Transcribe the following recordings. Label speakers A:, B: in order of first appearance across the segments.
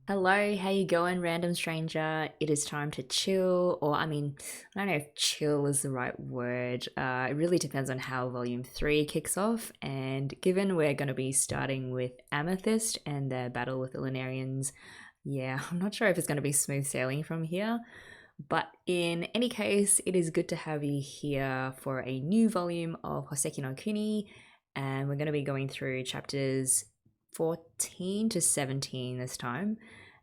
A: Hello, how you going, random stranger? It is time to chill, or I don't know if chill is the right word. It really depends on how Volume 3 kicks off, and given we're going to be starting with Amethyst and their battle with the Lunarians, yeah, I'm not sure if it's going to be smooth sailing from here. But in any case, it is good to have you here for a new volume of Houseki no Kuni, and we're going to be going through chapters 14 to 17 this time.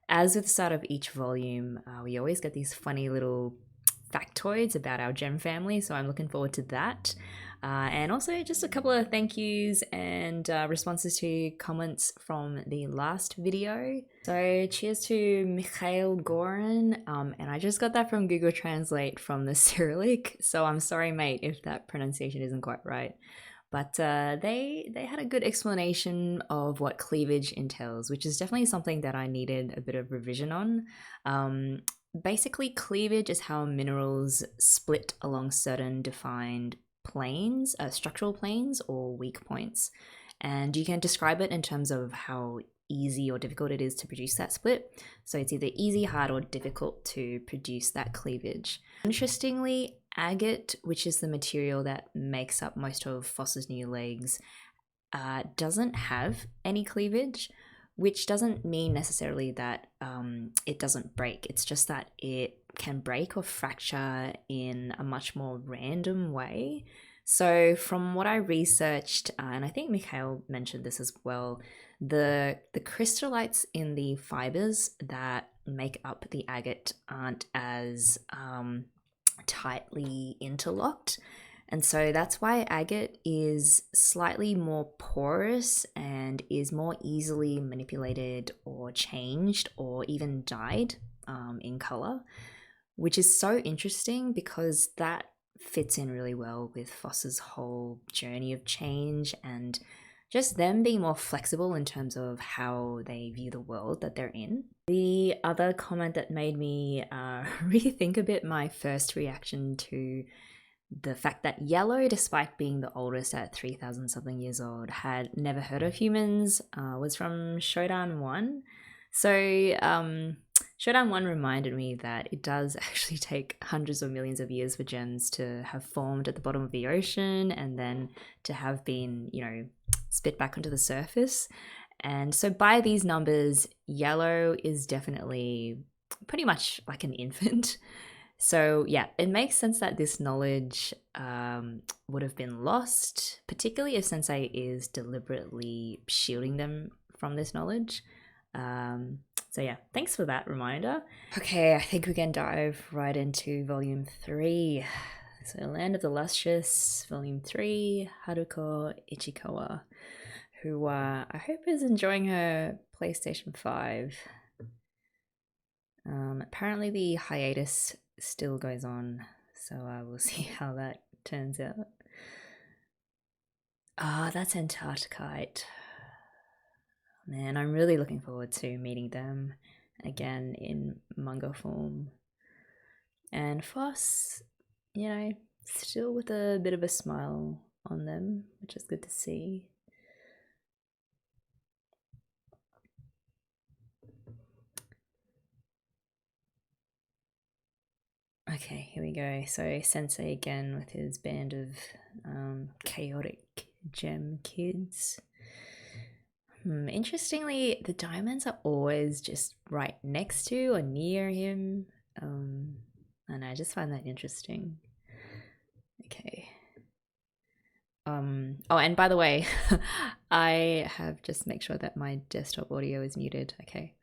A: As with the start of each volume, we always get these funny little factoids about our gem family, so I'm looking forward to that. And also just a couple of thank yous and responses to comments from the last video. So cheers to Mikhail Gorin, and I just got that from Google Translate from the Cyrillic, so I'm sorry mate if that pronunciation isn't quite right. But they had a good explanation of what cleavage entails, which is definitely something that I needed a bit of revision on. Basically, cleavage is how minerals split along certain defined planes, structural planes or weak points. And you can describe it in terms of how easy or difficult it is to produce that split. So it's either easy, hard, or difficult to produce that cleavage. Interestingly, agate, which is the material that makes up most of Foss's new legs, doesn't have any cleavage, which doesn't mean necessarily that it doesn't break. It's just that it can break or fracture in a much more random way. So from what I researched, and I think Mikhail mentioned this as well, the crystallites in the fibers that make up the agate aren't as tightly interlocked, and so that's why agate is slightly more porous and is more easily manipulated or changed or even dyed in color, which is so interesting because that fits in really well with Foss's whole journey of change and just them being more flexible in terms of how they view the world that they're in. The other comment that made me rethink a bit my first reaction to the fact that Yellow, despite being the oldest at 3,000 something years old, had never heard of humans was from Shodan 1. So Shodan 1 reminded me that it does actually take hundreds of millions of years for gems to have formed at the bottom of the ocean and then to have been, spit back onto the surface. And so by these numbers, Yellow is definitely pretty much like an infant. So yeah, it makes sense that this knowledge would have been lost, particularly if Sensei is deliberately shielding them from this knowledge. So yeah, thanks for that reminder. Okay, I think we can dive right into Volume 3. So Land of the Lustrous, Volume 3, Haruko Ichikawa, who I hope is enjoying her PlayStation 5. Apparently the hiatus still goes on, so we'll see how that turns out. That's Antarctite. Man, I'm really looking forward to meeting them again in manga form. And Foss, still with a bit of a smile on them, which is good to see. Okay, here we go. So Sensei again with his band of chaotic gem kids. Interestingly, the diamonds are always just right next to or near him. And I just find that interesting. Okay. Oh, and by the way, I have just make sure that my desktop audio is muted. Okay.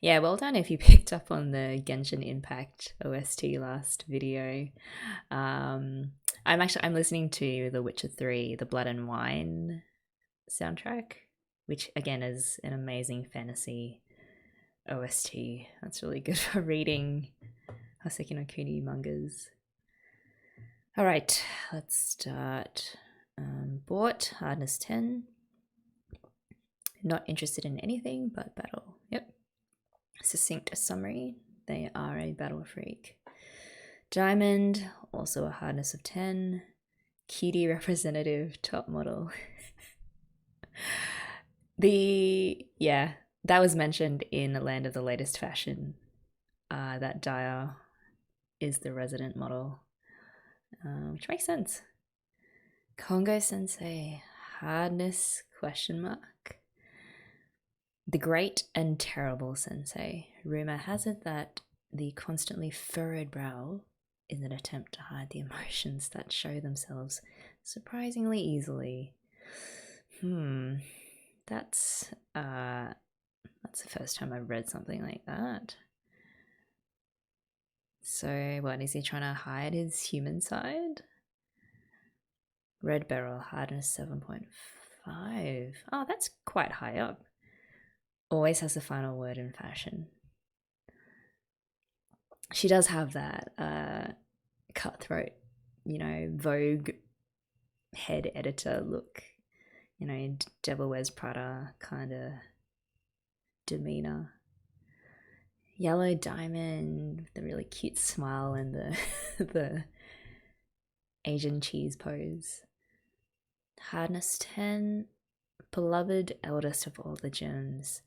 A: Yeah, well done if you picked up on the Genshin Impact OST last video. I'm listening to The Witcher 3, The Blood and Wine soundtrack, which again is an amazing fantasy OST. That's really good for reading Houseki no Kuni mangas. All right, let's start. Bought hardness 10. Not interested in anything but battle. Yep. Succinct summary. They are a battle freak. Diamond, also a hardness of 10. Cutie representative, top model. that was mentioned in the Land of the Latest Fashion. That Daya is the resident model, which makes sense. Kongo Sensei, hardness, question mark. The Great and Terrible Sensei. Rumor has it that the constantly furrowed brow is an attempt to hide the emotions that show themselves surprisingly easily. That's the first time I've read something like that. So what, is he trying to hide his human side? Red Beryl, hardness 7.5. Oh, that's quite high up. Always has the final word in fashion. She does have that cutthroat, Vogue head editor look, Devil Wears Prada kind of demeanor. Yellow Diamond, the really cute smile and the the Asian cheese pose. Hardness 10, beloved eldest of all the gems.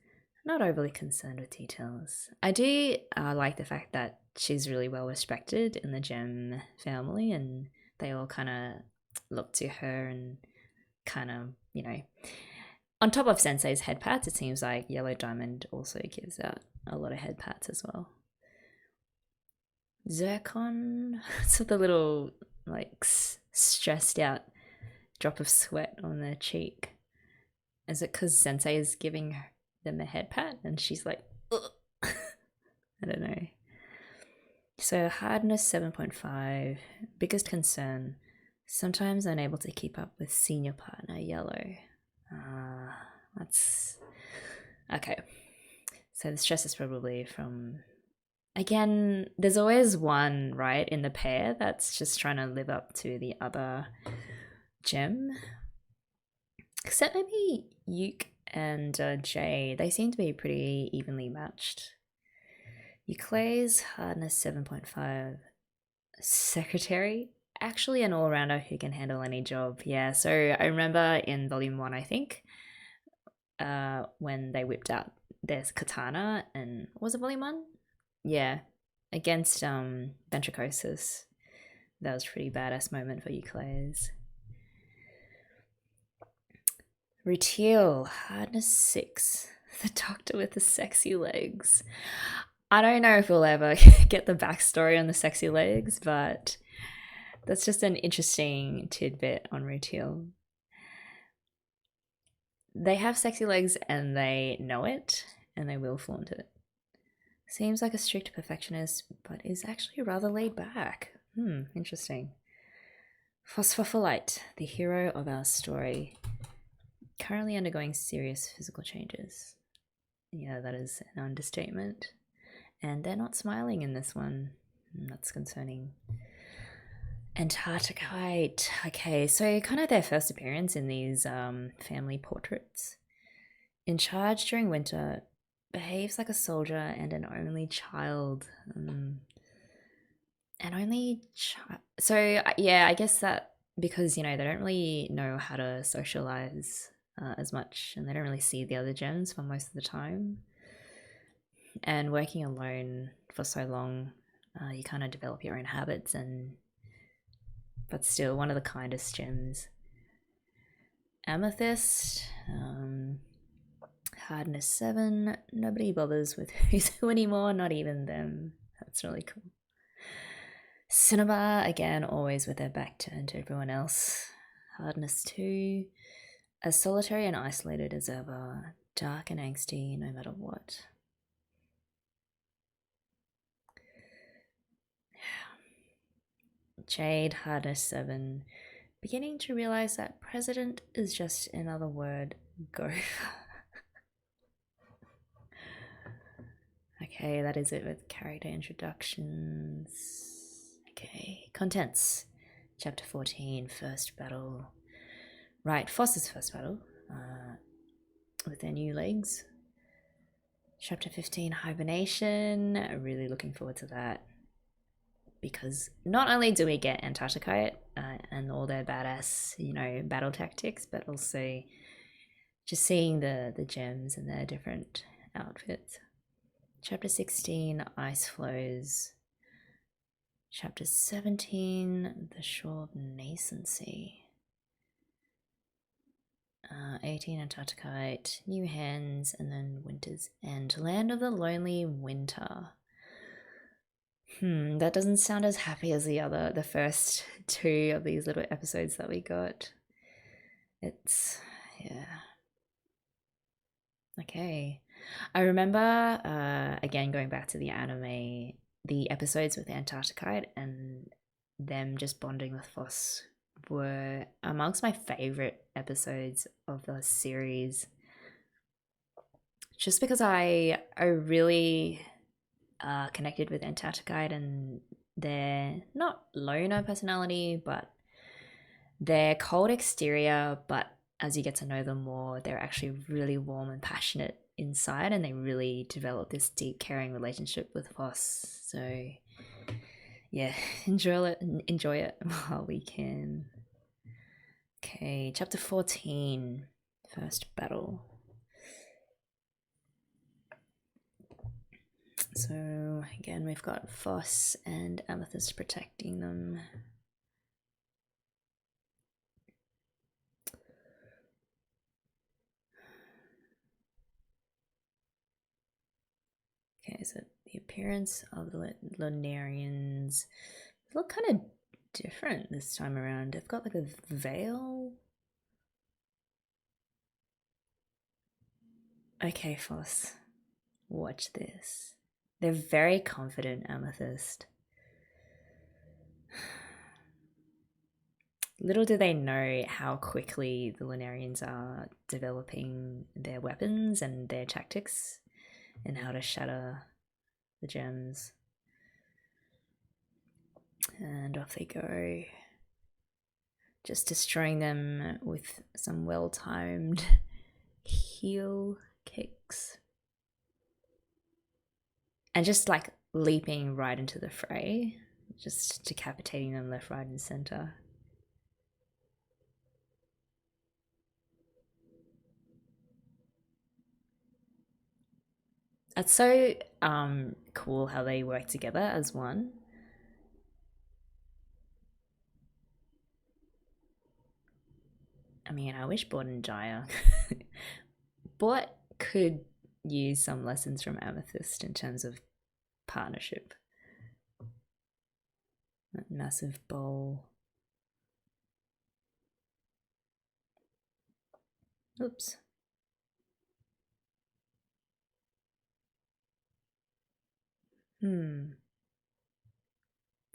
A: Not overly concerned with details. I do like the fact that she's really well respected in the gem family, and they all kind of look to her and kind of, on top of Sensei's head pats, it seems like Yellow Diamond also gives out a lot of head pats as well. Zircon, so the little stressed out drop of sweat on their cheek. Is it because Sensei is giving them a head pat and she's like, ugh. I don't know. So hardness 7.5, biggest concern, sometimes unable to keep up with senior partner Yellow. That's okay. So the stress is probably from, again, there's always one, right, in the pair that's just trying to live up to the other gem. Except maybe Yuke and Jay, they seem to be pretty evenly matched. Euclay's hardness 7.5. Secretary, actually an all-rounder who can handle any job. Yeah, so I remember in volume 1, I think, when they whipped out their katana, and was it volume 1? Yeah, against Ventricosis. That was a pretty badass moment for Euclay's. Rutiel, hardness 6. The doctor with the sexy legs. I don't know if we'll ever get the backstory on the sexy legs, but that's just an interesting tidbit on Rutiel. They have sexy legs and they know it, and they will flaunt it. Seems like a strict perfectionist, but is actually rather laid back. Interesting. Phosphophylite, the hero of our story, currently undergoing serious physical changes. Yeah, that is an understatement. And they're not smiling in this one. That's concerning. Antarcticite. Okay, so kind of their first appearance in these family portraits. In charge during winter, behaves like a soldier and an only child. So yeah, I guess that because, they don't really know how to socialize as much, and they don't really see the other gems for most of the time. And working alone for so long, you kind of develop your own habits, but still one of the kindest gems. Amethyst, hardness 7. Nobody bothers with who's who anymore, not even them. That's really cool. Cinnabar, again, always with their back turned to everyone else. Hardness 2. As solitary and isolated as ever, dark and angsty no matter what. Jade, hardness 7. Beginning to realize that president is just another word. Go. Okay, that is it with character introductions. Okay, contents. Chapter 14, first battle. Right, Foster's first battle with their new legs. Chapter 15, Hibernation. Really looking forward to that, because not only do we get Antarcticite and all their badass, battle tactics, but also just seeing the gems and their different outfits. Chapter 16, Ice Floes. Chapter 17, The Shore of Nascency. 18, Antarctic, New Hands, and then Winter's End. Land of the Lonely Winter. That doesn't sound as happy as the first two of these little episodes that we got. It's, yeah. Okay. I remember, again, going back to the anime, the episodes with Antarctic and them just bonding with Foss were amongst my favorite episodes of the series. Just because I really connected with Antarctic and their not loner personality, but their cold exterior, but as you get to know them more, they're actually really warm and passionate inside, and they really develop this deep, caring relationship with Foss. So, yeah, enjoy it while we can. Okay, chapter 14, First Battle. So, again, we've got Foss and Amethyst protecting them. Okay, so the appearance of the Lunarians look kind of different this time around. They've got like a veil. Okay, Foss, watch this. They're very confident, Amethyst. Little do they know how quickly the Lunarians are developing their weapons and their tactics and how to shatter the gems. And off they go. Just destroying them with some well-timed heel kicks. And just like leaping right into the fray. Just decapitating them left, right, and center. It's so cool how they work together as one. I mean, I wish Bort and Jaya Bort could use some lessons from Amethyst in terms of partnership. That massive bowl. Oops.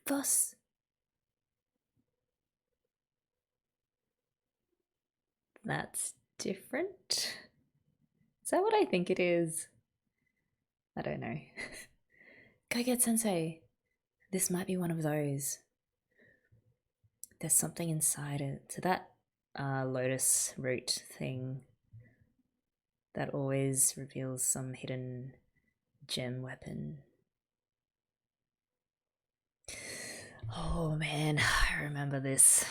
A: Thus, that's different. Is that what I think it is? I don't know. Go get Sensei. This might be one of those. There's something inside it. So that lotus root thing that always reveals some hidden gem weapon. Oh man, I remember this.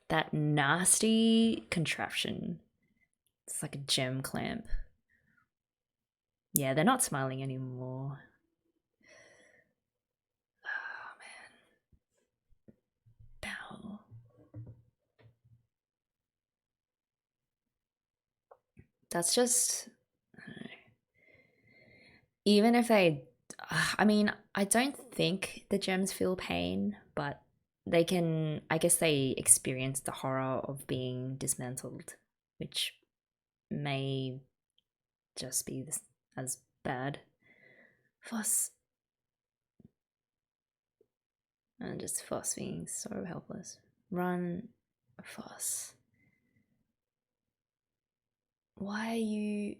A: That nasty contraption. It's like a gem clamp. Yeah, they're not smiling anymore. Oh man. Bow. That's just... Even if they... I mean, I don't think the gems feel pain, but they can... I guess they experience the horror of being dismantled, which may just be as bad. Foss. And just Foss being so helpless. Run, Foss. Why are you...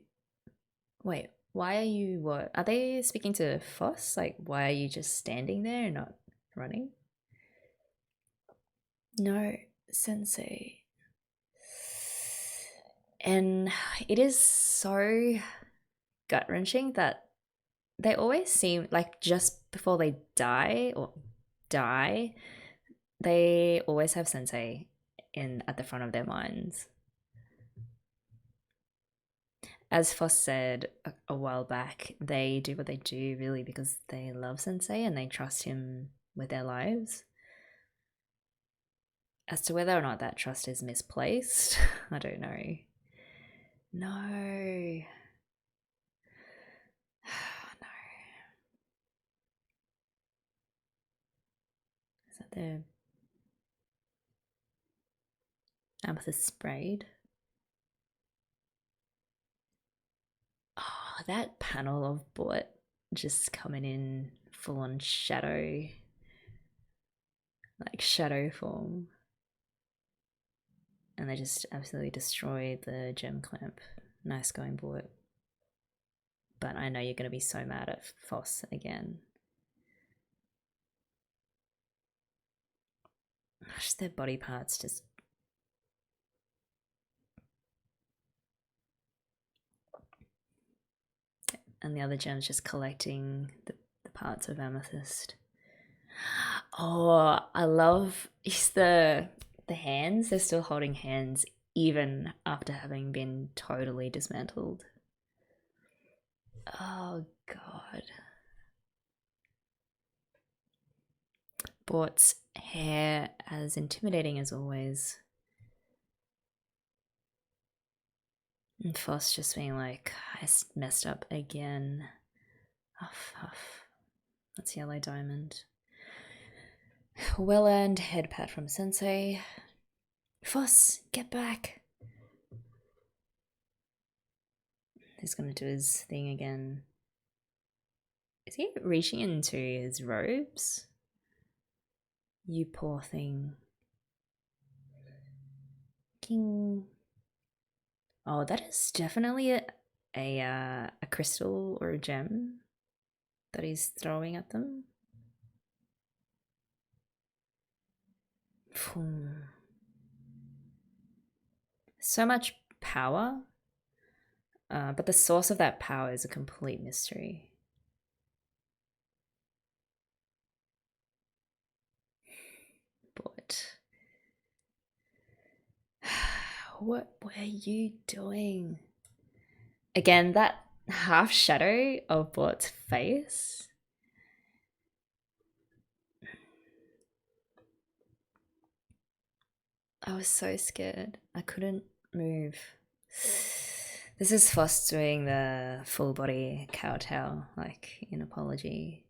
A: Wait, why are you what? Are they speaking to Foss? Like, why are you just standing there and not running? No, Sensei. And it is so gut-wrenching that they always seem like just before they die, they always have Sensei at the front of their minds. as Foss said a while back, they do what they do really because they love Sensei and they trust him with their lives. As to whether or not that trust is misplaced, I don't know. No. No. Is that the amethyst sprayed? Oh, that panel of Bort just coming in full on shadow, like shadow form. And they just absolutely destroyed the gem clamp. Nice going, Bort. But I know you're going to be so mad at Foss again. Gosh, their body parts just... And the other gems just collecting the parts of amethyst. Oh, I love the hands. They're still holding hands even after having been totally dismantled. Oh god. Bort's hair as intimidating as always. And Foss just being like, I messed up again. Huff, huff. That's yellow diamond. Well earned head pat from Sensei. Foss, get back. He's gonna do his thing again. Is he reaching into his robes? You poor thing. King. Oh, that is definitely a crystal or a gem that he's throwing at them. So much power, but the source of that power is a complete mystery. But what were you doing? Again, that half shadow of Bort's face. I was so scared. I couldn't move. This is Foss doing the full body kowtow, like in apology.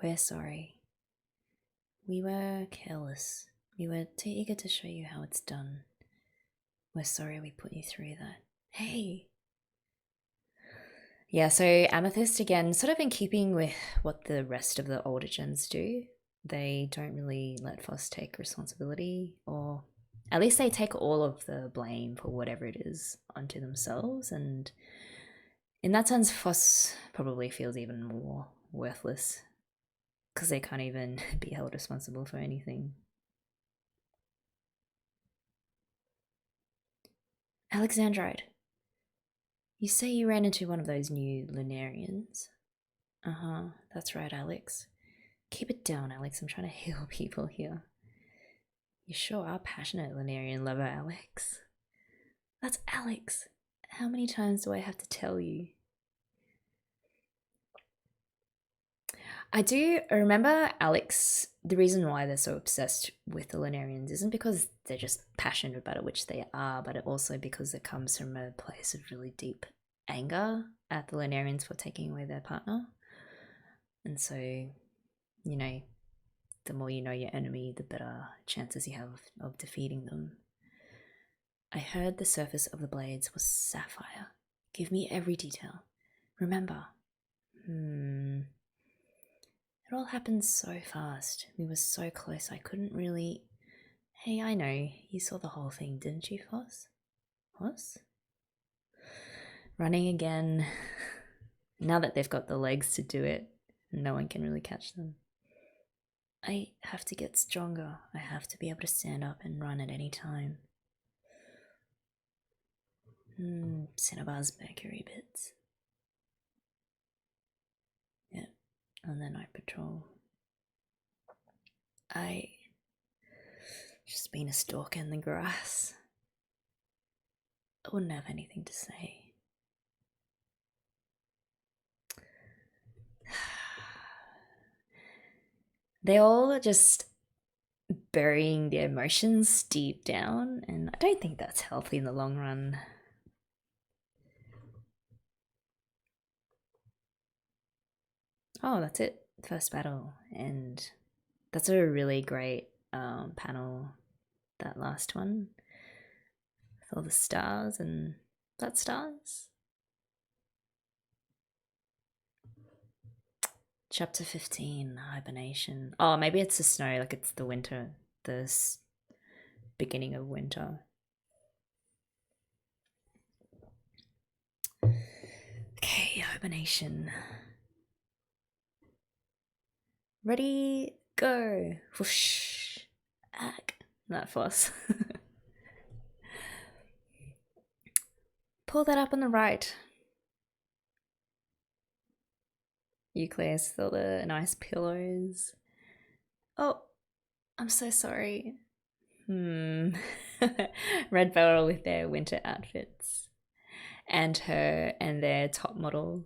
A: We're sorry. We were careless. We were too eager to show you how it's done. We're sorry we put you through that. Hey! Yeah, so Amethyst, again, sort of in keeping with what the rest of the older gens do. They don't really let Foss take responsibility, or at least they take all of the blame for whatever it is onto themselves. And in that sense, Foss probably feels even more worthless because they can't even be held responsible for anything. Alexandrite, you say you ran into one of those new Lunarians? Uh-huh, that's right, Alex. Keep it down, Alex. I'm trying to heal people here. You sure are passionate, Lunarian lover, Alex. That's Alex. How many times do I have to tell you? I do remember Alex. The reason why they're so obsessed with the Lunarians isn't because they're just passionate about it, which they are, but also because it comes from a place of really deep anger at the Lunarians for taking away their partner. And so, you know, the more you know your enemy, the better chances you have of defeating them. I heard the surface of the blades was sapphire. Give me every detail. Remember. It all happened so fast. We were so close I couldn't really... Hey, I know. You saw the whole thing, didn't you, Foss? Foss? Running again. Now that they've got the legs to do it, no one can really catch them. I have to get stronger. I have to be able to stand up and run at any time. Cinnabar's mercury bits. Yep, on the night patrol. just been a stalker in the grass. I wouldn't have anything to say. They're all just burying their emotions deep down, and I don't think that's healthy in the long run. Oh, that's it. First battle. And that's a really great panel, that last one. With all the stars and flat stars. Chapter 15, Hibernation. Oh, maybe it's the snow, like it's the winter. The beginning of winter. Okay, Hibernation. Ready, go. Whoosh. Ag. That fuss. Pull that up on the right. Euclid still the nice pillows. Oh, I'm so sorry. Red Barrel with their winter outfits. And her and their top model.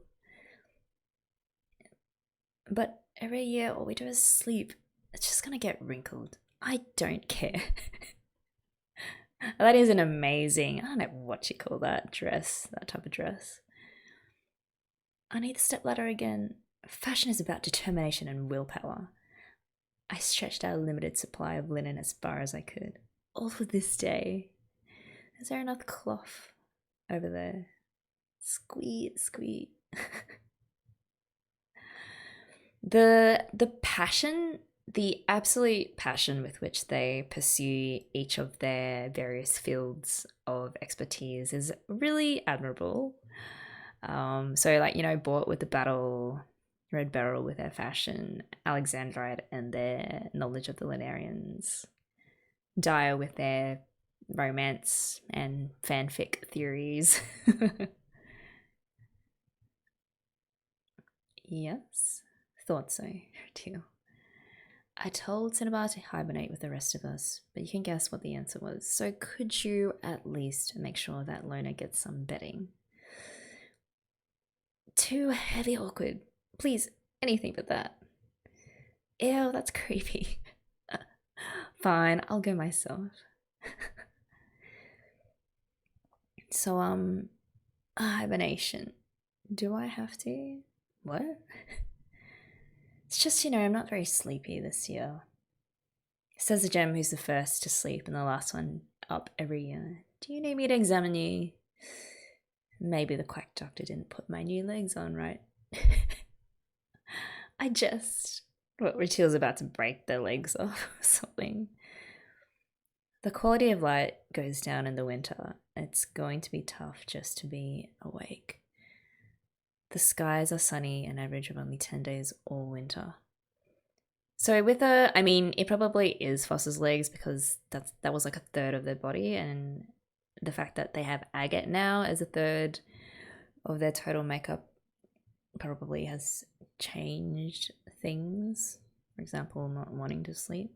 A: But every year all we do is sleep. It's just gonna get wrinkled. I don't care. That is an amazing, I don't know what you call that dress, that type of dress. I need the stepladder again. Fashion is about determination and willpower. I stretched out a limited supply of linen as far as I could. All for this day. Is there enough cloth over there? Squeeze, squeeze. The passion, the absolute passion with which they pursue each of their various fields of expertise is really admirable. So like, you know, Bort with the battle, Red Beryl with their fashion, Alexandrite and their knowledge of the Lunarians, Dyer with their romance and fanfic theories. Yes, thought so, too. I told Cinnabar to hibernate with the rest of us, but you can guess what the answer was. So could you at least make sure that Lona gets some bedding? Too heavy awkward. Please, anything but that. Ew, that's creepy. Fine, I'll go myself. So, hibernation. Do I have to? What? It's just, you know, I'm not very sleepy this year. Says the gem who's the first to sleep and the last one up every year. Do you need me to examine you? Maybe the quack doctor didn't put my new legs on right. What, Ratil's about to break their legs off or something. The quality of light goes down in the winter. It's going to be tough just to be awake. The skies are sunny, an average of only 10 days all winter. So with I mean, it probably is Foss's legs because that was like a third of their body, and the fact that they have agate now as a third of their total makeup probably has changed things. For example, not wanting to sleep.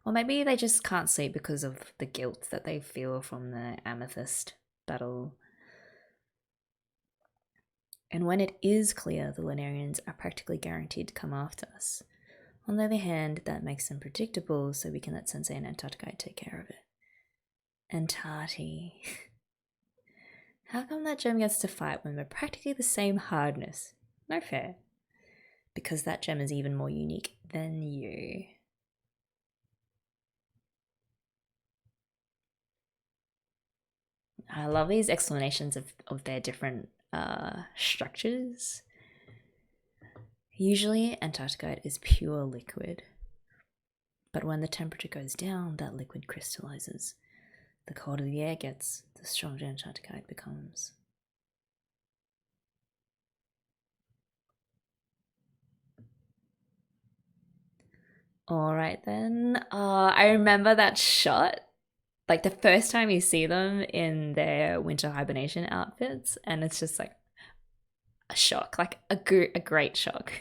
A: Or maybe they just can't sleep because of the guilt that they feel from the amethyst battle. And when it is clear, the Lunarians are practically guaranteed to come after us. On the other hand, that makes them predictable, so we can let Sensei and Antarctica take care of it. Antarctica. How come that gem gets to fight when we're practically the same hardness? No fair. Because that gem is even more unique than you. I love these explanations of their different structures. Usually Antarctica is pure liquid, but when the temperature goes down, that liquid crystallizes. The colder the air gets, the stronger Antarctica becomes. Alright then, I remember that shot, like the first time you see them in their winter hibernation outfits, and it's just like a shock, like a great shock.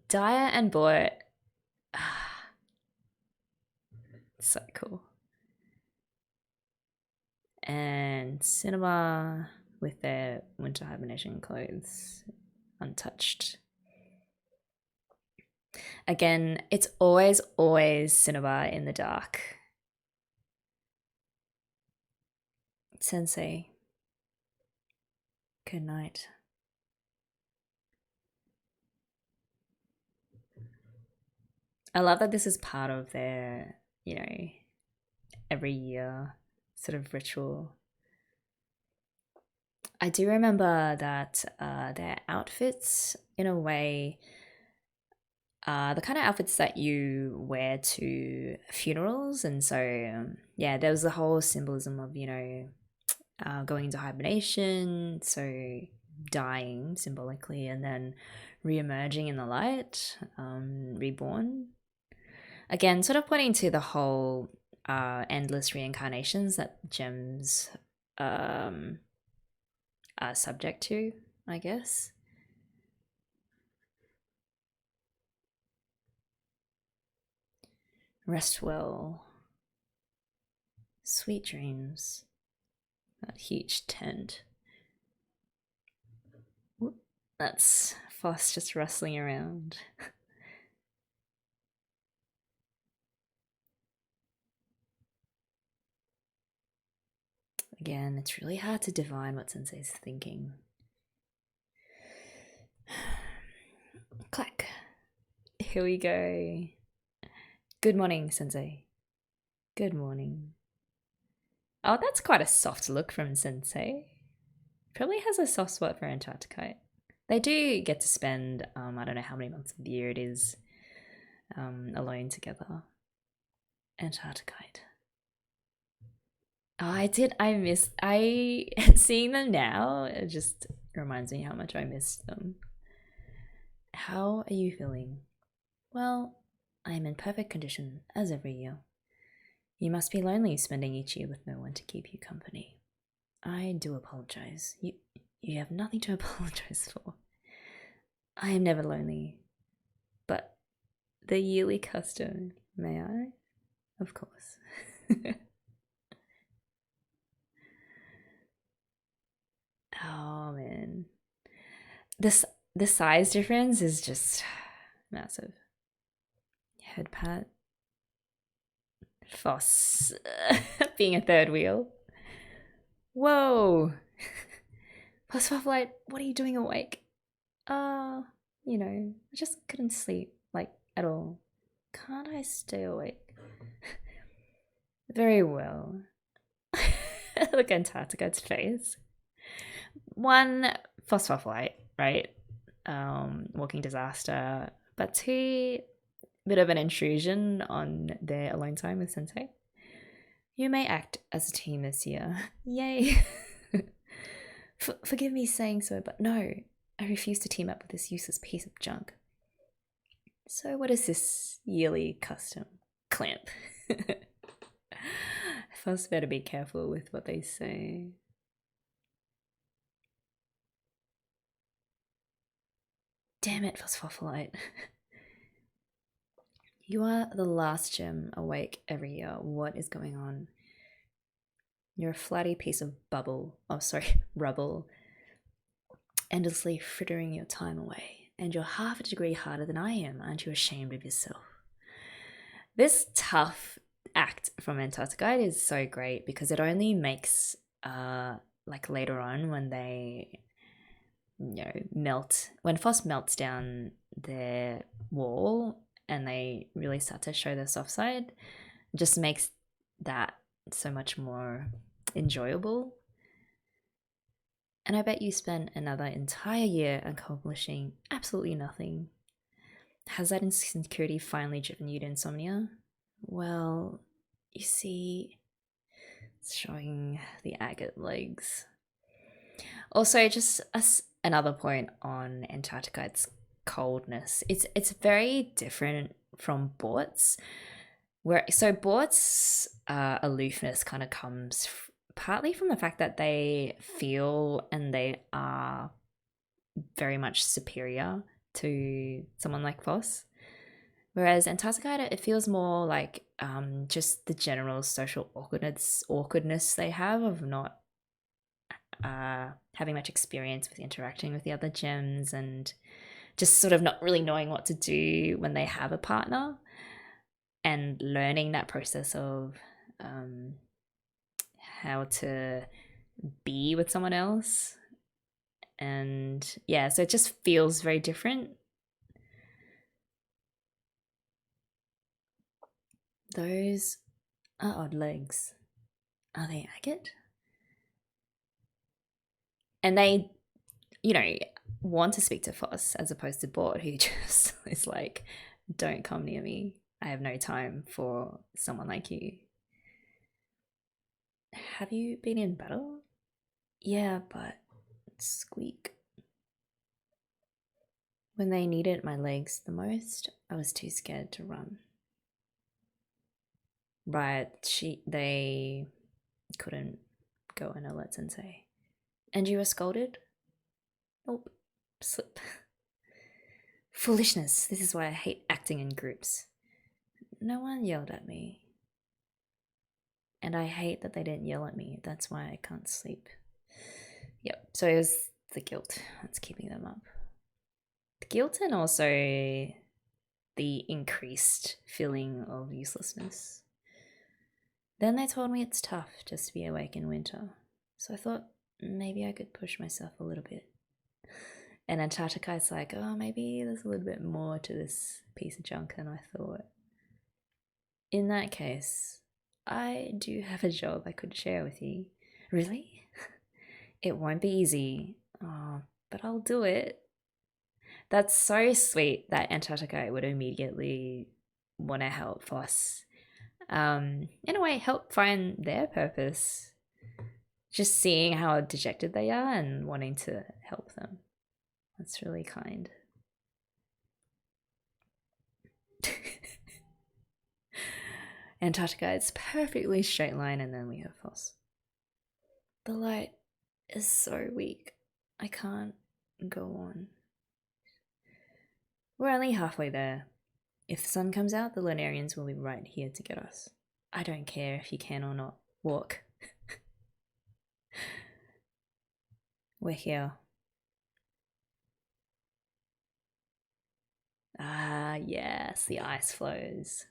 A: Dyer and Bort So cool. And Cinema with their winter hibernation clothes, untouched. Again, it's always Cinema in the dark. Sensei, good night. I love that this is part of their, you know, every year sort of ritual. I do remember that their outfits, in a way, the kind of outfits that you wear to funerals. And so, yeah, there was the whole symbolism of, you know, going into hibernation, so dying symbolically, and then re-emerging in the light, reborn. Again, sort of pointing to the whole endless reincarnations that gems are subject to, I guess. Rest well. Sweet dreams. That huge tent. Whoop. That's Foss just rustling around. Again, it's really hard to divine what Sensei's thinking. Clack. Here we go. Good morning, Sensei. Good morning. Oh, that's quite a soft look from Sensei. Probably has a soft spot for Antarctica. They do get to spend, I don't know how many months of the year it is, alone together. Antarctica. Oh, seeing them now, it just reminds me how much I missed them. How are you feeling? Well, I am in perfect condition, as every year. You must be lonely spending each year with no one to keep you company. I do apologize. You have nothing to apologize for. I am never lonely. But the yearly custom, may I? Of course. Oh man. The size difference is just massive. Head pat. Foss being a third wheel. Whoa. Foss Light, what are you doing awake? You know, I just couldn't sleep, like, at all. Can't I stay awake? Very well. Look at Antarctica's face. One, Phosphorite, right? Walking disaster. But two, bit of an intrusion on their alone time with Sensei. You may act as a team this year. Yay! Forgive me saying so, but no, I refuse to team up with this useless piece of junk. So what is this yearly custom? Clamp. First, better be careful with what they say. Damn it, Phosphophilite. You are the last gem awake every year. What is going on? You're a flatty piece of rubble, endlessly frittering your time away. And you're half a degree harder than I am. Aren't you ashamed of yourself? This tough act from Antarctica is so great because it only makes, like later on when they, you know, melt, when Foss melts down their wall and they really start to show their soft side, just makes that so much more enjoyable. And I bet you spent another entire year accomplishing absolutely nothing. Has that insecurity finally driven you to insomnia? Well, you see, it's showing the agate legs. Also, just another point on Antarctica, its coldness. It's very different from Bort's. Bort's aloofness kind of comes partly from the fact that they feel and they are very much superior to someone like Foss. Whereas Antarctica, it feels more like just the general social awkwardness they have of not having much experience with interacting with the other gems and just sort of not really knowing what to do when they have a partner and learning that process of how to be with someone else. And yeah, so it just feels very different. Those are odd legs. Are they agate? And they, want to speak to Foss as opposed to Bort, who just is like, don't come near me. I have no time for someone like you. Have you been in battle? Yeah, but squeak. When they needed my legs the most, I was too scared to run. Right, they couldn't go and alert Sensei. And you were scolded? Nope. Slip. Foolishness. This is why I hate acting in groups. No one yelled at me. And I hate that they didn't yell at me. That's why I can't sleep. Yep, so it was the guilt that's keeping them up. The guilt and also the increased feeling of uselessness. Then they told me it's tough just to be awake in winter. So I thought maybe I could push myself a little bit. And Antarctica is like, oh, maybe there's a little bit more to this piece of junk than I thought. In that case, I do have a job I could share with you. Really? It won't be easy. Oh, but I'll do it. That's so sweet that Antarctica would immediately want to help Foss. In a way, help find their purpose. Just seeing how dejected they are and wanting to help them. That's really kind. Antarctica, it's perfectly straight line, and then we have Foss. The light is so weak. I can't go on. We're only halfway there. If the sun comes out, the Lunarians will be right here to get us. I don't care if you can or not. Walk. We're here. Ah, yes, the ice floes.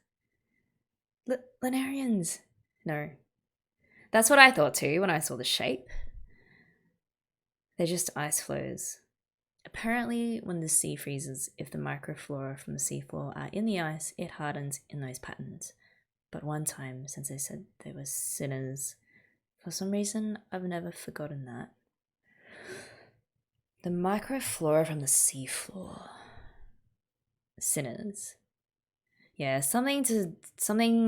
A: Lunarians! No. That's what I thought too when I saw the shape. They're just ice floes. Apparently, when the sea freezes, if the microflora from the seafloor are in the ice, it hardens in those patterns. But one time, since they said they were sinners, for some reason, I've never forgotten that. The microflora from the seafloor. Sinners. Yeah, something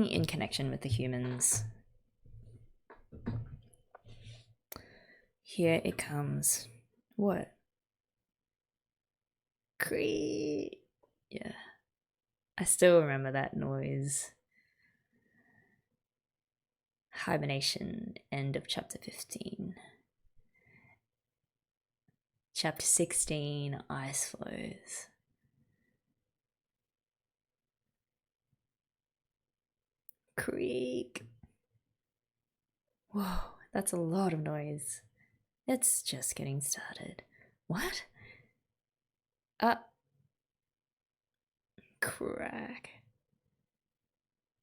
A: in connection with the humans. Here it comes. What? Yeah. I still remember that noise. Hibernation, end of chapter 15. Chapter 16, Ice Floes. Creak. Whoa, that's a lot of noise. It's just getting started. What? Crack.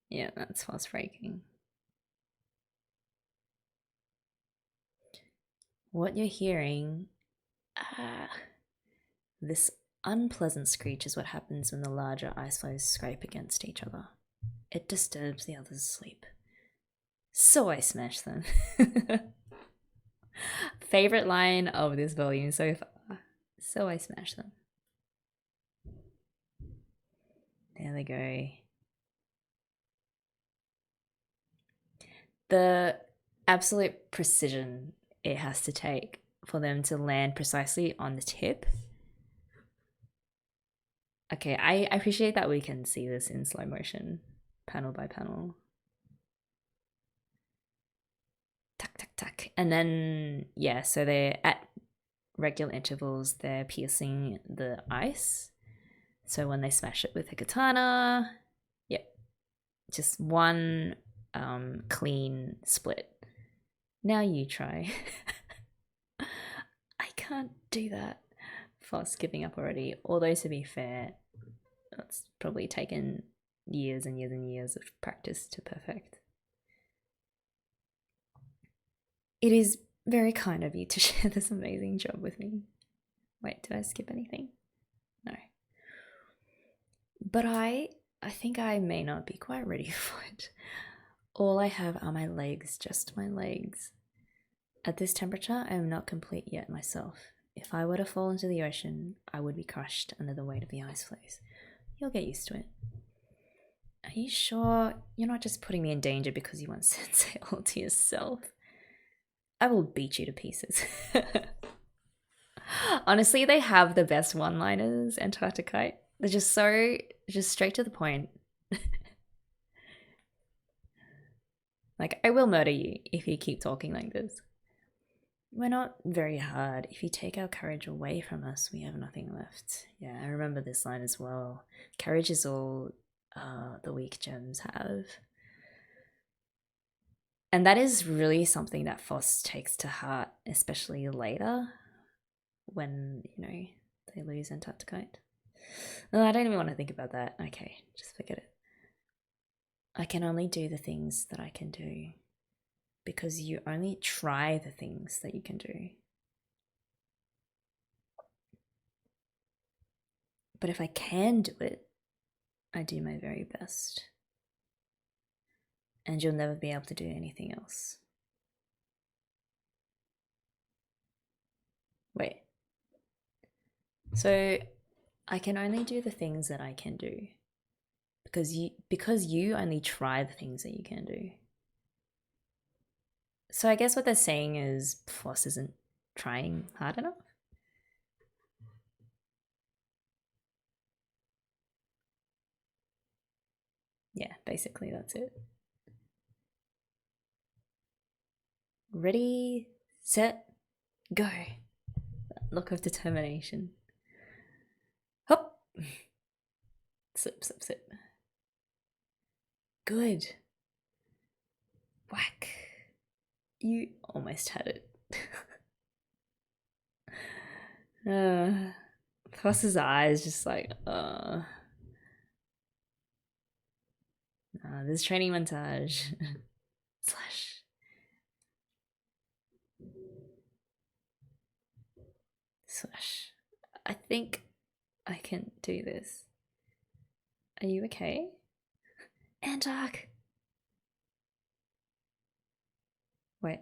A: Yeah, that's fast breaking. What you're hearing, this unpleasant screech is what happens when the larger ice floes scrape against each other. It disturbs the others' sleep. So I smash them. Favorite line of this volume so far. So I smash them. There they go. The absolute precision it has to take for them to land precisely on the tip. Okay, I appreciate that we can see this in slow motion, panel by panel. Tuck, tuck, tuck. And then, yeah, so they're at regular intervals, they're piercing the ice. So when they smash it with a katana, yep, just one clean split. Now you try. I can't do that. Fast giving up already. Although to be fair, that's probably taken years and years and years of practice to perfect. It is very kind of you to share this amazing job with me. Wait, did I skip anything? No. But I think I may not be quite ready for it. All I have are my legs, just my legs. At this temperature, I am not complete yet myself. If I were to fall into the ocean, I would be crushed under the weight of the ice floes. You'll get used to it. Are you sure you're not just putting me in danger because you want sensei all to yourself? I will beat you to pieces. Honestly, they have the best one-liners, Antarctica. They're just straight to the point. Like, I will murder you if you keep talking like this. We're not very hard. If you take our courage away from us, we have nothing left. Yeah, I remember this line as well. Courage is all the weak gems have. And that is really something that Foss takes to heart, especially later when, you know, they lose Antarctica. No, I don't even want to think about that. Okay, just forget it. I can only do the things that I can do because you only try the things that you can do. But if I can do it, I do my very best. And you'll never be able to do anything else. Wait. So I can only do the things that I can do because you only try the things that you can do. So I guess what they're saying is Floss isn't trying hard enough. Yeah, basically that's it. Ready, set, go. Look of determination. Hop. Slip, slip, slip. Good. Whack. You almost had it. Foss's eyes just like, this training montage. Slash. Slash. I think I can do this. Are you okay? Antarc! Wait.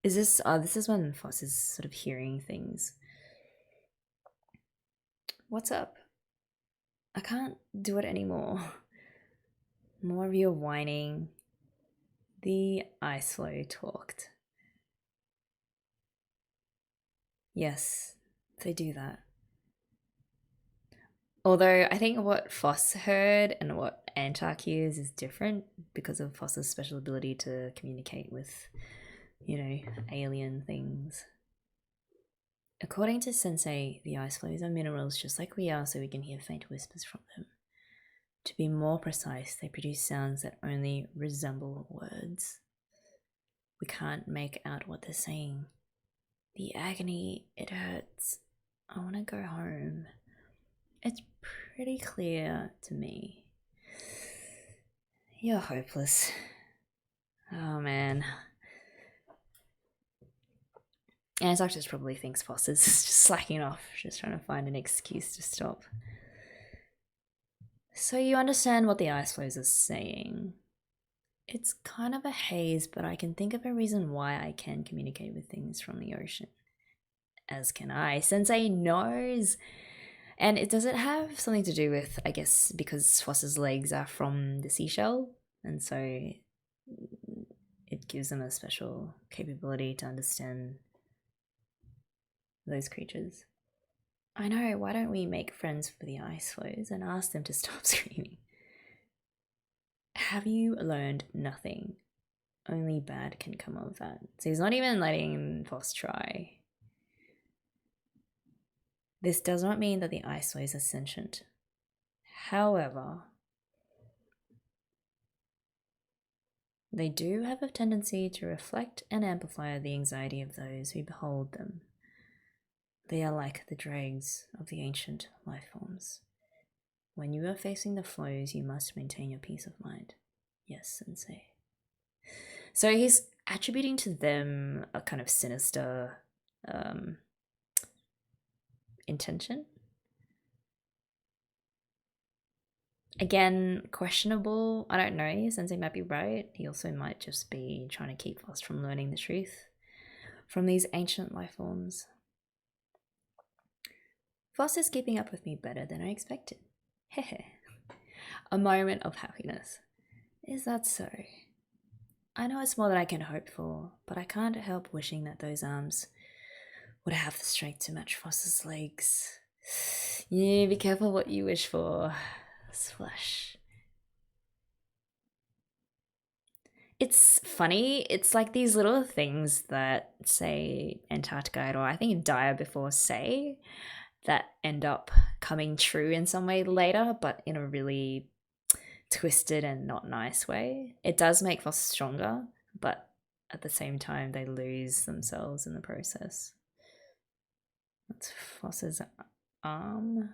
A: Is this... Oh, this is when Foss is sort of hearing things. What's up? I can't do it anymore. More of your whining. The ice floe talked. Yes, they do that. Although I think what Foss heard and what Antarc hears is different because of Foss's special ability to communicate with, you know, alien things. According to Sensei, the ice floes are minerals just like we are, so we can hear faint whispers from them. To be more precise, they produce sounds that only resemble words. We can't make out what they're saying. The agony, it hurts. I want to go home. It's pretty clear to me. You're hopeless. Oh man. Antarc just probably thinks Foss is just slacking off, just trying to find an excuse to stop. So you understand what the ice floes are saying. It's kind of a haze, but I can think of a reason why I can communicate with things from the ocean. As can I. Sensei knows. And does it have something to do with, I guess, because Foss's legs are from the seashell, and so it gives them a special capability to understand those creatures. I know, why don't we make friends with the ice floes and ask them to stop screaming? Have you learned nothing? Only bad can come of that. So he's not even letting Foss try. This does not mean that the ice floes are sentient. However, they do have a tendency to reflect and amplify the anxiety of those who behold them. They are like the dregs of the ancient life forms. When you are facing the flows, you must maintain your peace of mind. Yes, sensei. So he's attributing to them a kind of sinister intention. Again, questionable. I don't know. Sensei might be right. He also might just be trying to keep us from learning the truth from these ancient life forms. Voss is keeping up with me better than I expected. Hehe. A moment of happiness. Is that so? I know it's more than I can hope for, but I can't help wishing that those arms would have the strength to match Voss's legs. Yeah, be careful what you wish for. Splash. It's funny. It's like these little things that, say, Antarctica or I think Dire before say that end up coming true in some way later, but in a really twisted and not nice way. It does make Voss stronger, but at the same time, they lose themselves in the process. That's Voss's arm.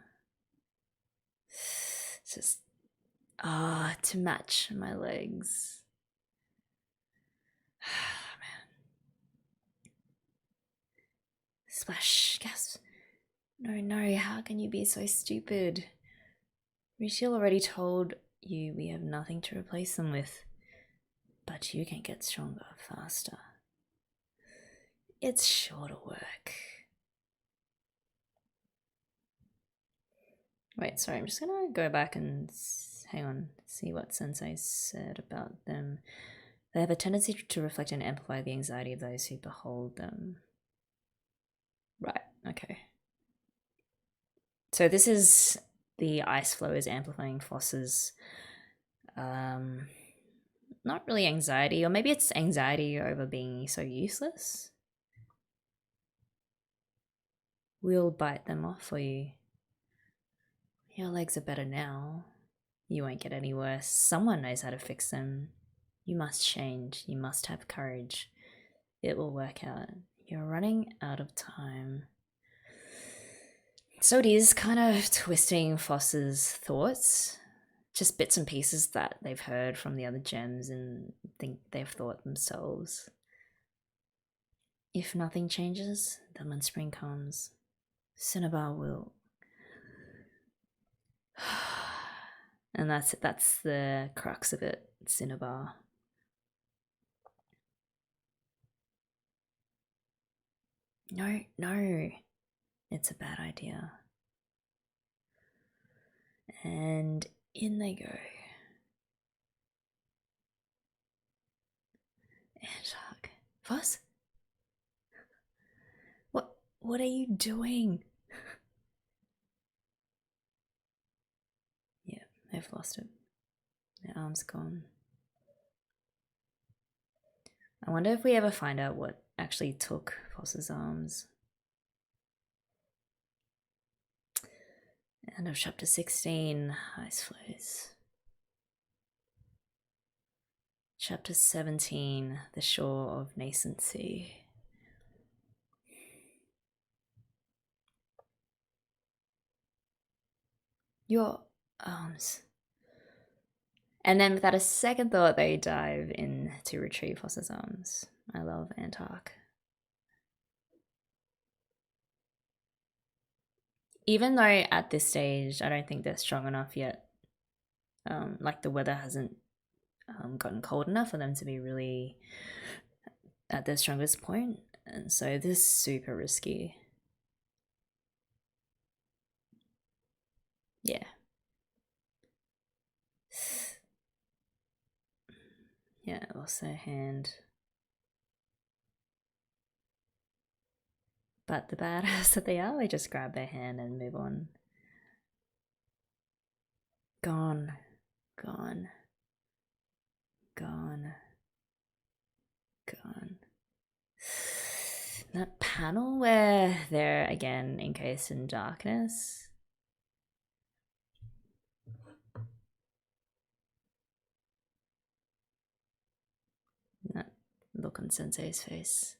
A: It's just, to match my legs. Man. Splash, gasp. No, how can you be so stupid? Richil already told you we have nothing to replace them with, but you can get stronger faster. It's sure to work. Wait, sorry, I'm just gonna go back and hang on, see what Sensei said about them. They have a tendency to reflect and amplify the anxiety of those who behold them. Right, okay. So this is the ice flow is amplifying Voss's not really anxiety, or maybe it's anxiety over being so useless. We'll bite them off for you. Your legs are better now. You won't get any worse. Someone knows how to fix them. You must change. You must have courage. It will work out. You're running out of time. So it is kind of twisting Voss's thoughts. Just bits and pieces that they've heard from the other gems and think they've thought themselves. If nothing changes, then when spring comes, Cinnabar will. And that's the crux of it, Cinnabar. No, it's a bad idea. And in they go. Antarc. Voss? What are you doing? Yeah, they've lost it. Their arm's gone. I wonder if we ever find out what actually took Voss's arms. End of chapter 16, Ice Floes. Chapter 17, The Shore of Nascency. Your arms. And then without a second thought, they dive in to retrieve Voss's arms. I love Antarc. Even though at this stage, I don't think they're strong enough yet. Like the weather hasn't gotten cold enough for them to be really at their strongest point. And so this is super risky. Yeah. Yeah, lost their hand. But the badass that they are, they just grab their hand and move on. Gone. Gone. Gone. Gone. That panel where they're again encased in darkness. That look on Sensei's face.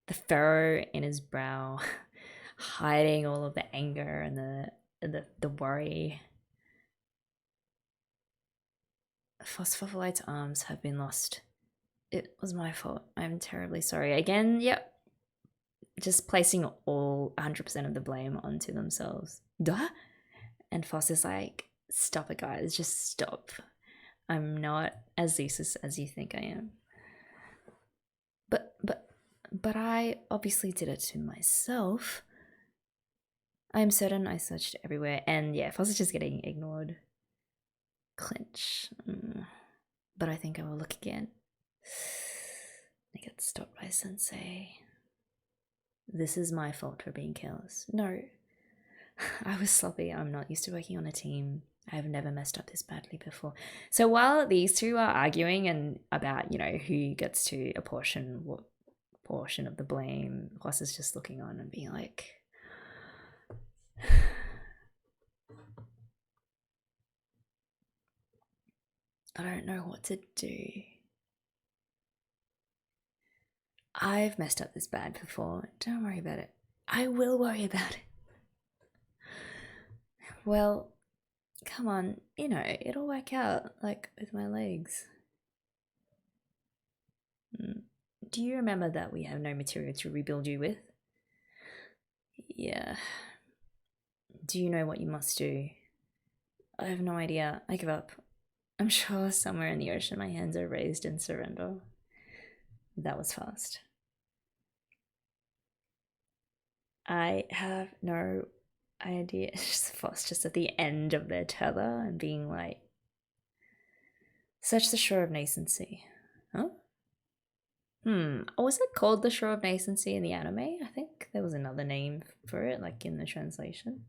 A: The furrow in his brow, hiding all of the anger and the worry. Phospholite's arms have been lost. It was my fault. I'm terribly sorry. Again, yep. Just placing all 100% of the blame onto themselves. Duh? And Foss is like, stop it, guys. Just stop. I'm not as Zeus as you think I am. But I obviously did it to myself. I am certain I searched everywhere. And yeah, Foss is just getting ignored. Clinch. But I think I will look again. I get stopped by Sensei. This is my fault for being careless. No. I was sloppy. I'm not used to working on a team. I have never messed up this badly before. So while these two are arguing and about, you know, who gets to apportion what portion of the blame, Ross is just looking on and being like, I don't know what to do. I've messed up this bad before. Don't worry about it. I will worry about it. Well, come on, you know, it'll work out, like with my legs. Do you remember that we have no material to rebuild you with? Yeah. Do you know what you must do? I have no idea. I give up. I'm sure somewhere in the ocean my hands are raised in surrender. That was fast. I have no idea. It's just fast, just at the end of their tether and being like, search the shore of Nascency. Huh? Was it called the Shore of Nascency in the anime? I think there was another name for it, like in the translation.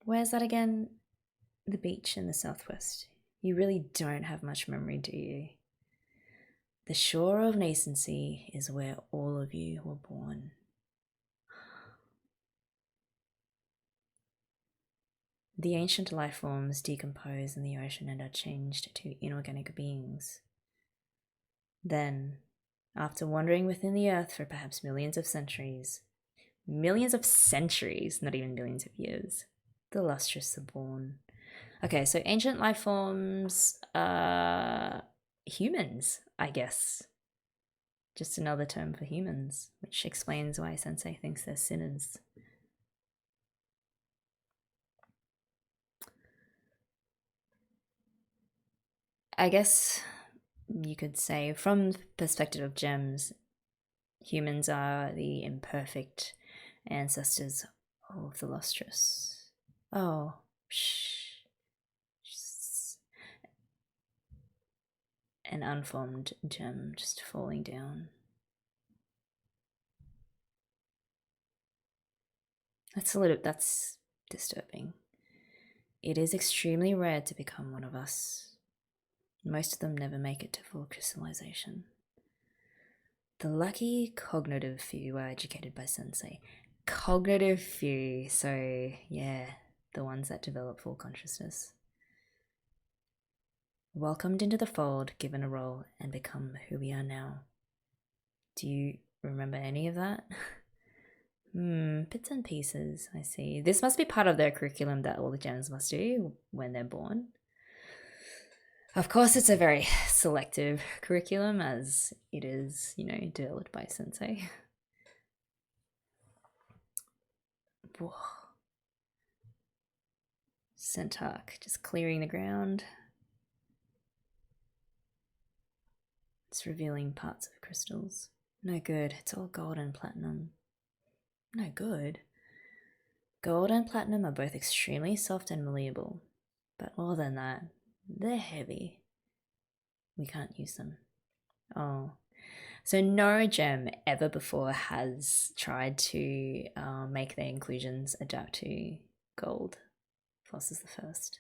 A: Where's that again? The beach in the southwest. You really don't have much memory, do you? The Shore of Nascency is where all of you were born. The ancient life forms decompose in the ocean and are changed to inorganic beings. Then, after wandering within the earth for perhaps millions of centuries, not even millions of years, the Lustrous are born. Okay, so ancient life forms, humans, I guess. Just another term for humans, which explains why Sensei thinks they're sinners. I guess you could say, from the perspective of gems, humans are the imperfect ancestors of the Lustrous. Oh, shh. An unformed gem just falling down. That's disturbing. It is extremely rare to become one of us. Most of them never make it to full crystallization. The lucky cognitive few are educated by Sensei. Cognitive few, so yeah, the ones that develop full consciousness. Welcomed into the fold, given a role, and become who we are now. Do you remember any of that? Bits and pieces, I see. This must be part of their curriculum that all the gems must do when they're born. Of course, it's a very selective curriculum, as it is, you know, developed by Sensei. Whoa. Antarc, just clearing the ground. It's revealing parts of crystals. No good, it's all gold and platinum. No good. Gold and platinum are both extremely soft and malleable, but more than that, they're heavy. We can't use them. Oh. So no gem ever before has tried to make their inclusions adapt to gold. Floss is the first.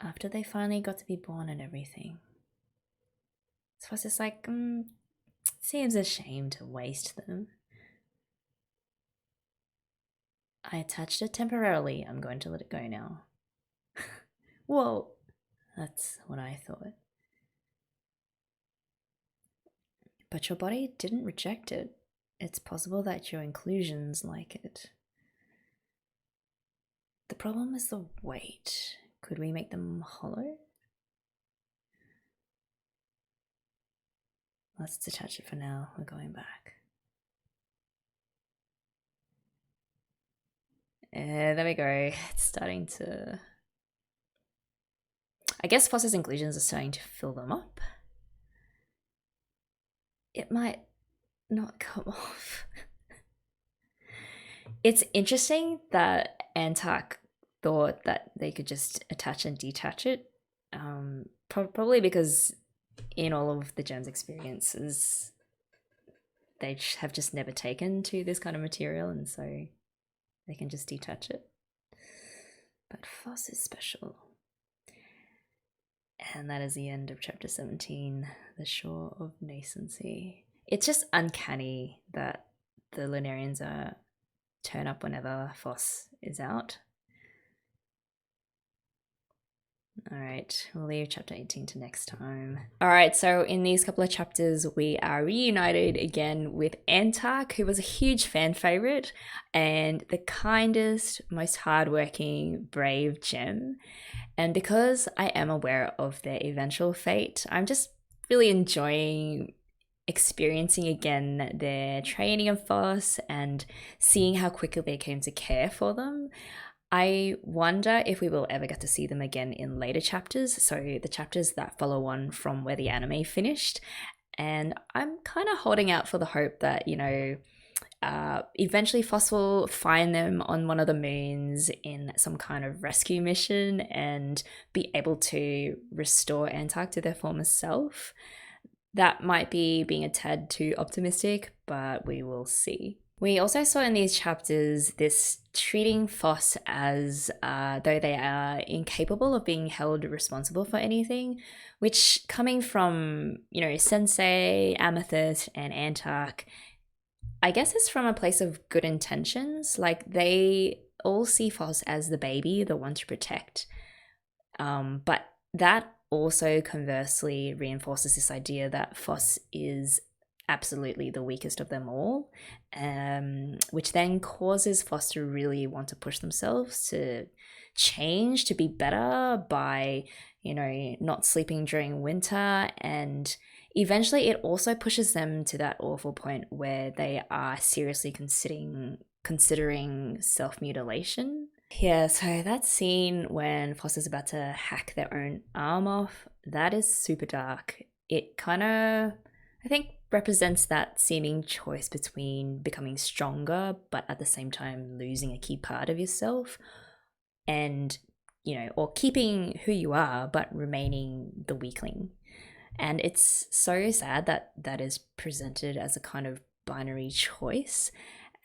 A: After they finally got to be born and everything. So it's just like, seems a shame to waste them. I attached it temporarily. I'm going to let it go now. Whoa, that's what I thought. But your body didn't reject it. It's possible that your inclusions like it. The problem is the weight. Could we make them hollow? Let's detach it for now. We're going back. There we go. It's starting to... I guess Foss's inclusions are starting to fill them up. It might not come off. It's interesting that Antarc thought that they could just attach and detach it. Probably because in all of the Gem's experiences, they have just never taken to this kind of material, and so they can just detach it. But Foss is special. And that is the end of chapter 17, The Shore of Nascency. It's just uncanny that the Lunarians turn up whenever Foss is out. Alright, we'll leave chapter 18 to next time. Alright, so in these couple of chapters, we are reunited again with Antarc, who was a huge fan favourite and the kindest, most hardworking, brave gem. And because I am aware of their eventual fate, I'm just really enjoying experiencing again their training of Foss and seeing how quickly they came to care for them. I wonder if we will ever get to see them again in later chapters, so the chapters that follow on from where the anime finished. And I'm kind of holding out for the hope that, you know, eventually Foss will find them on one of the moons in some kind of rescue mission and be able to restore Antarc to their former self. That might be being a tad too optimistic, but we will see. We also saw in these chapters this treating Foss as though they are incapable of being held responsible for anything, which coming from, you know, Sensei, Amethyst, and Antarc, I guess it's from a place of good intentions. Like, they all see Foss as the baby, the one to protect. But that also conversely reinforces this idea that Foss is absolutely the weakest of them all, which then causes Foss to really want to push themselves to change, to be better by, you know, not sleeping during winter. And eventually it also pushes them to that awful point where they are seriously considering self-mutilation. Yeah, so that scene when Foss is about to hack their own arm off, that is super dark. It kind of, I think, represents that seeming choice between becoming stronger but at the same time losing a key part of yourself, and, you know, or keeping who you are but remaining the weakling. And it's so sad that that is presented as a kind of binary choice.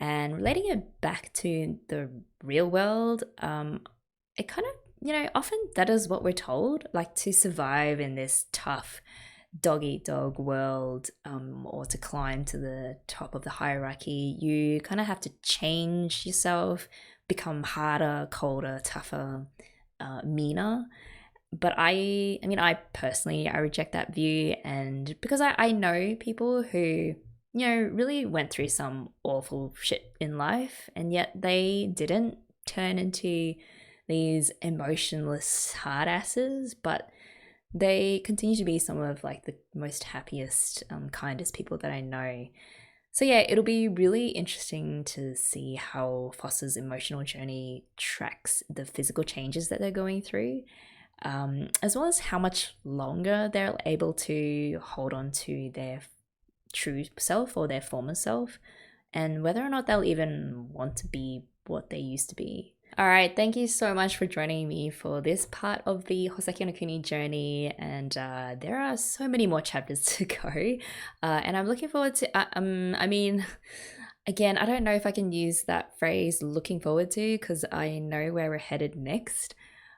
A: And relating it back to the real world, it kind of, you know, often that is what we're told, like, to survive in this tough dog-eat-dog world, or to climb to the top of the hierarchy, you kind of have to change yourself, become harder, colder, tougher, meaner. But I mean, I personally, I reject that view. And because I know people who, you know, really went through some awful shit in life, and yet they didn't turn into these emotionless hard asses, but they continue to be some of, like, the most happiest, kindest people that I know. So yeah, it'll be really interesting to see how Foss's emotional journey tracks the physical changes that they're going through, as well as how much longer they're able to hold on to their true self or their former self, and whether or not they'll even want to be what they used to be. All right, thank you so much for joining me for this part of the Houseki no Kuni journey, and there are so many more chapters to go, and I'm looking forward to, I mean, again, I don't know if I can use that phrase looking forward to, because I know where we're headed next,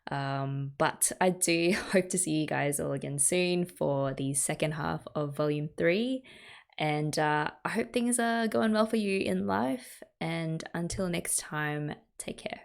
A: But I do hope to see you guys all again soon for the second half of Volume 3. And I hope things are going well for you in life. And until next time, take care.